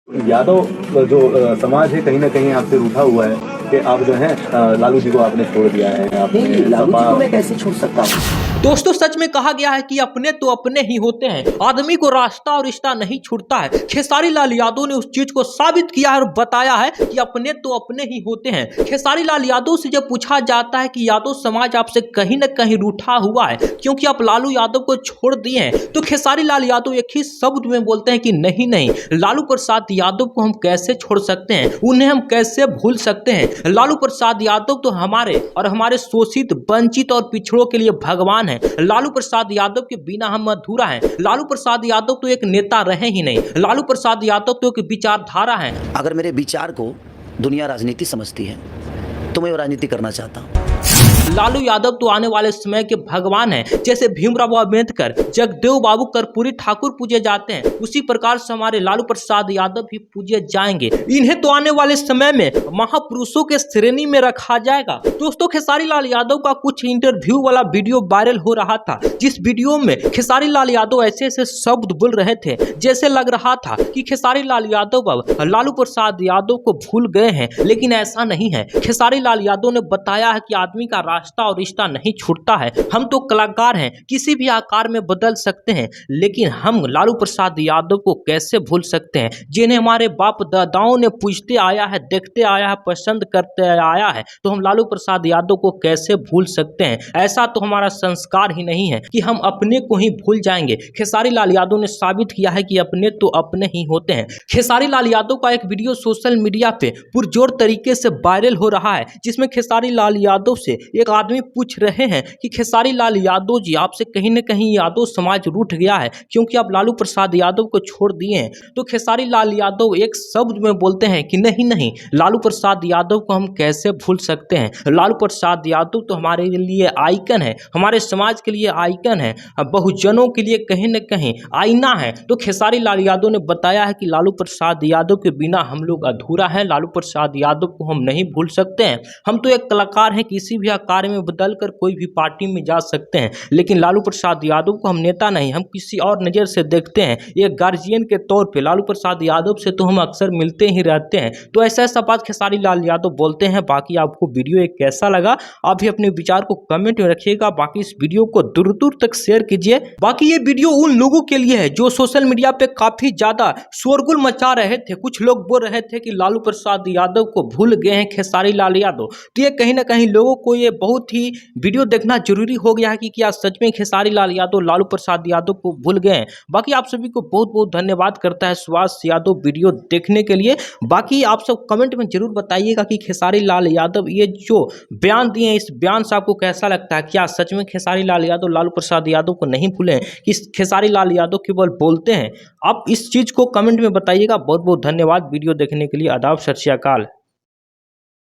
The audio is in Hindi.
यादव जो समाज है कहीं ना कहीं आपसे रूठा हुआ है कि आप जो है लालू जी को आपने छोड़ दिया है। नहीं, लालू जी को मैं कैसे छोड़ सकता हूँ। दोस्तों सच में कहा गया है कि अपने तो अपने ही होते हैं, आदमी को रास्ता और रिश्ता नहीं छूटता है। खेसारी लाल यादव ने उस चीज को साबित किया है और बताया है कि अपने तो अपने ही होते हैं। खेसारी लाल यादव से जब पूछा जाता है कि यादव समाज आपसे कहीं न कहीं रूठा हुआ है क्योंकि आप लालू यादव को छोड़ दिए हैं, तो खेसारी लाल यादव एक ही शब्द में बोलते हैं कि नहीं नहीं, लालू प्रसाद यादव को हम कैसे छोड़ सकते हैं, उन्हें हम कैसे भूल सकते हैं। लालू प्रसाद यादव तो हमारे और हमारे शोषित, वंचित और पिछड़ों के लिए भगवान है। लालू प्रसाद यादव के बिना हम अधूरा हैं। लालू प्रसाद यादव तो एक नेता रहे ही नहीं, लालू प्रसाद यादव तो एक विचारधारा है। अगर मेरे विचार को दुनिया राजनीति समझती है तो मैं राजनीति करना चाहता हूँ। लालू यादव तो आने वाले समय के भगवान हैं। जैसे भीमराव अम्बेडकर, जगदेव बाबू, कर्पूरी ठाकुर पूजे जाते हैं, उसी प्रकार से हमारे लालू प्रसाद यादव भी पूजे जाएंगे। इन्हें तो आने वाले समय में महापुरुषों के श्रेणी में रखा जाएगा। दोस्तों खेसारी लाल यादव का कुछ इंटरव्यू वाला वीडियो वायरल हो रहा था, जिस वीडियो में खेसारी लाल यादव ऐसे ऐसे शब्द बोल रहे थे जैसे लग रहा था कि खेसारी लाल यादव अब लालू प्रसाद यादव को भूल गए हैं, लेकिन ऐसा नहीं है। खेसारी लाल यादव ने बताया है कि आदमी का रास्ता और रिश्ता नहीं छूटता है। हम तो कलाकार हैं, किसी भी आकार में बदल सकते हैं, लेकिन हम लालू प्रसाद यादव को कैसे भूल सकते हैं, जिन्हें हमारे बाप दादाओं ने पूछते आया है, देखते आया है, पसंद करते आया है, तो हम लालू प्रसाद यादव को कैसे भूल सकते हैं। ऐसा तो हमारा संस्कार ही नहीं है कि हम अपने को ही भूल जाएंगे। खेसारी लाल यादव ने साबित किया है कि अपने तो अपने ही होते हैं। खेसारी लाल यादव का एक वीडियो सोशल मीडिया पे पुरजोर तरीके से वायरल हो रहा है, जिसमें खेसारी लाल यादव से एक आदमी पूछ रहे हैं कि खेसारी लाल यादव जी, आपसे कहीं न कहीं यादव समाज रूठ गया है क्योंकि आप लालू प्रसाद यादव को छोड़ दिए हैं। तो खेसारी लाल यादव एक शब्द में बोलते हैं कि नहीं नहीं, लालू प्रसाद यादव को हम कैसे भूल सकते हैं। लालू प्रसाद यादव तो हमारे लिए आइकन है, हमारे समाज के लिए आइकन है, बहुजनों के लिए कहीं न कहीं आईना है। तो खेसारी लाल यादव ने बताया है कि लालू प्रसाद यादव के बिना हम लोग अधूरा है। लालू प्रसाद यादव को हम नहीं भूल सकते हैं। हम तो एक कलाकार हैं, किसी भी आकार में बदलकर कोई भी पार्टी में जा सकते हैं, लेकिन लालू प्रसाद यादव को हम नेता नहीं, हम किसी और नज़र से देखते हैं। एक गार्जियन के तौर पे लालू प्रसाद यादव से तो हम अक्सर मिलते ही रहते हैं। तो ऐसा ऐसा बात खेसारी लाल यादव बोलते हैं। बाकी आपको वीडियो एक कैसा लगा, आप भी अपने विचार को कमेंट में रखिएगा। बाकी इस वीडियो को दूर दूर तक शेयर कीजिए। बाकी ये वीडियो उन लोगों के लिए है जो सोशल मीडिया पे काफी ज्यादा शोरगुल मचा रहे थे। कुछ लोग बोल रहे थे कि लालू प्रसाद यादव को भूल गए हैं खेसारी लाल यादव। तो ये कहीं ना कहीं लोगों को ये बहुत ही वीडियो देखना जरूरी हो गया है कि क्या सच में खेसारी लाल यादव लालू प्रसाद यादव को भूल गए हैं। बाकी आप सभी को बहुत बहुत धन्यवाद करता है सुभाष यादव वीडियो देखने के लिए। बाकी आप सब कमेंट में जरूर बताइएगा कि खेसारी लाल यादव ये जो बयान दिए हैं, इस बयान से आपको कैसा लगता है। क्या सच में खेसारी लाल यादव लालू प्रसाद यादव को नहीं भूले हैं कि खेसारी लाल यादव केवल बोलते हैं। आप इस चीज़ को कमेंट में बताइएगा। बहुत बहुत धन्यवाद वीडियो देखने के लिए। आदाब, सत श्री अकाल।